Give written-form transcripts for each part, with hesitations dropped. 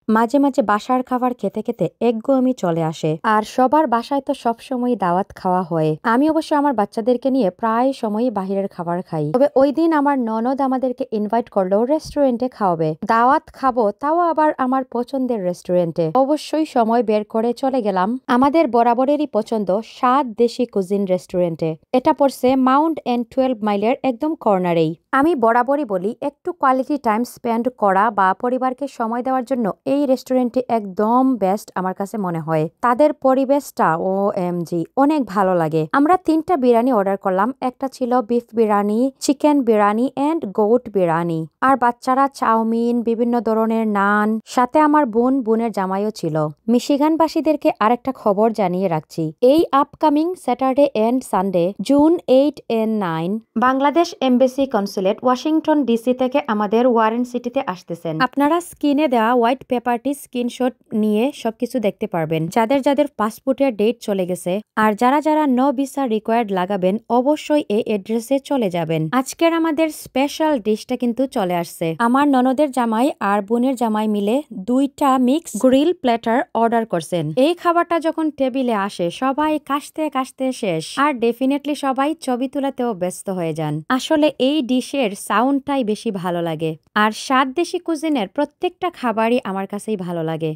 মাঝে মাঝে বাসার খাবার খেতে খেতে একঘেয়েমি চলে আসে, আর সবার বাসায় তো সবসময় দাওয়াত খাওয়া হয়। আমি অবশ্য আমার বাচ্চাদেরকে নিয়ে প্রায় সময়ই বাহিরের খাবার খাই। তবে ওই দিন আমার ননদ আমাদেরকে ইনভাইট করলো রেস্টুরেন্টে খাওয়াবে। দাওয়াত খাবো, তাও আবার আমার পছন্দের রেস্টুরেন্টে। অবশ্যই সময় বের করে চলে গেলাম আমাদের বরাবরেরই পছন্দ স্বাদ দেশি কুজিন রেস্টুরেন্টে। এটা পড়ছে মাউন্ট এন্ড 12 মাইলের একদম কর্নারেই। আমি বরাবরই বলি, একটু কোয়ালিটি টাইম স্পেন্ড করা বা পরিবারকে সময় দেওয়ার জন্য এই রেস্টুরেন্টটি একদম বেস্ট আমার কাছে মনে হয়। তাদের পরিবেশটা OMG অনেক ভালো লাগে। আমরা 3টা বিরিয়ানি অর্ডার করলাম। একটা ছিল beef biryani, chicken biryani and goat biryani. আর বাচ্চারা চাউমিন, বিভিন্ন ধরনের নান, সাথে আমার বোনের জামাইও ছিল। মিশিগানবাসীদেরকে আরেকটা খবর জানিয়ে রাখছি, এই upcoming Saturday and Sunday June 8 and 9 Bangladesh embassy consulate Washington DC থেকে আমাদের ওয়ারেন সিটিতে আসতেছেন। আপনারা স্ক্রিনে দেওয়া হোয়াইট পেপারটি স্ক্রিনশট নিয়ে সবকিছু দেখতে পারবেন। যাদের যাদের পাসপোর্টের ডেট চলে গেছে আর যারা যারা নো ভিসা রিকোয়ার্ড লাগাবেন, অবশ্যই এই অ্যাড্রেসে চলে যাবেন। আজকের আমাদের স্পেশাল ডিশটা কিন্তু চলে আসছে। আমার ননদের জামাই আর বোনের জামাই মিলে 2টা মিক্স গ্রিল প্ল্যাটার অর্ডার করছেন। এই খাবারটা যখন টেবিলে আসে সবাই কাশতে কাশতে শেষ, আর ডেফিনেটলি সবাই ছবি তোলাতেও ব্যস্ত হয়ে যান। আসলে এই ডিশের সাউন্ডটাই বেশি ভালো লাগে, আর স্বাদ দেশি কুজিনের প্রত্যেকটা খাবারই আমার কাছেই ভালো লাগে।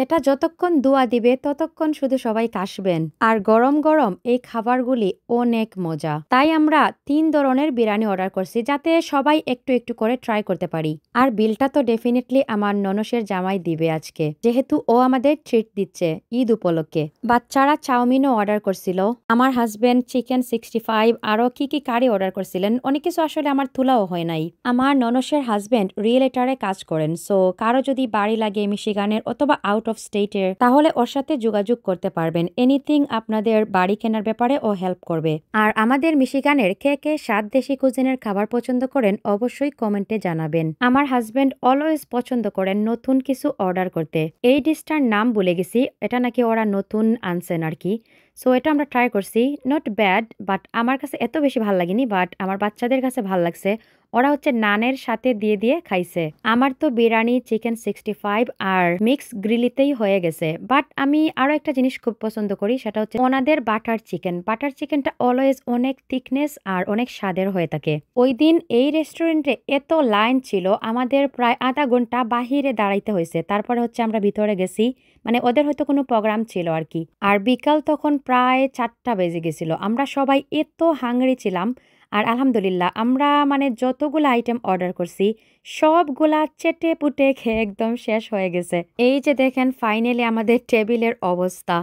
এটা যতক্ষণ দোয়া দিবে ততক্ষণ শুধু সবাই কাশবেন, আর গরম গরম এই খাবারগুলি অনেক মজা। তাই আমরা 3 ধরনের বিরিয়ানি অর্ডার করছি, যাতে সবাই একটু একটু করে ট্রাই করতে পারি। আর বিলটা তো ডেফিনেটলি আমার ননসের জামাই দিবে আজকে, যেহেতু ও আমাদের ট্রিট দিচ্ছে ঈদ উপলক্ষে। বাচ্চারা চাউমিনও অর্ডার করছিল, আমার হাজবেন্ড চিকেন 65, আরো কি কি কারি অর্ডার করছিলেন। অনেক কিছু আসলে আমার তোলাও হয় নাই। আমার ননসের হাজবেন্ড রিয়েলেটারে কাজ করেন, সো কারো যদি বাড়ি লাগে মিশিগানের অথবা আউট অফ স্টেটের, তাহলে ওর সাথে যোগাযোগ করতে পারবেন। এনিথিং আপনাদের বাড়ি কেনার ব্যাপারে ও হেল্প করবে। আর আমাদের মিশিগানের কে কে স্বাদ দেশি কুজিনের খাবার পছন্দ করেন অবশ্যই কমেন্টে জানাবেন। আমার হাজবেন্ড অলওয়েজ পছন্দ করেন নতুন কিছু অর্ডার করতে। এই ডিশটার নাম ভুলে গেছি, এটা নাকি ওরা নতুন আনছেন আর কি। সো এটা আমরা ট্রাই করছি, নট ব্যাড, বাট আমার কাছে এত বেশি ভাল লাগেনি, বাট আমার বাচ্চাদের কাছে ভাল লাগছে। ওরা হচ্ছে নানের সাথে দিয়ে দিয়ে খাইছে। আমার তো বিরিয়ানি, চিকেন 65 আর মিক্স গ্রিলিতেই হয়ে গেছে। বাট আমি আরো একটা জিনিস খুব পছন্দ করি, সেটা হচ্ছে ওনাদের বাটার চিকেন। বাটার চিকেনটা অলওয়েজ অনেক থিকনেস আর অনেক স্বাদের হয়ে থাকে। ওই দিন এই রেস্টুরেন্টে এত লাইন ছিল, আমাদের প্রায় আধা ঘন্টা বাহিরে দাঁড়াইতে হয়েছে। তারপরে হচ্ছে আমরা ভিতরে গেছি, মানে ওদের হয়তো কোনো প্রোগ্রাম ছিল আর কি। আর বিকাল তখন প্রায় 4টা বেজে গেছিল। আমরা সবাই এত হাংরি ছিলাম, আর আলহামদুলিল্লাহ আমরা মানে যতগুলো আইটেম অর্ডার করছি সবগুলা চেটে পুটে খেয়ে একদম শেষ হয়ে গেছে। এই যে দেখেন ফাইনালি আমাদের টেবিলের অবস্থা।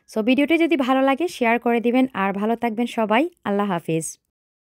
সো ভিডিওটি যদি ভালো লাগে শেয়ার করে দিবেন, আর ভালো থাকবেন সবাই। আল্লাহ হাফিজ।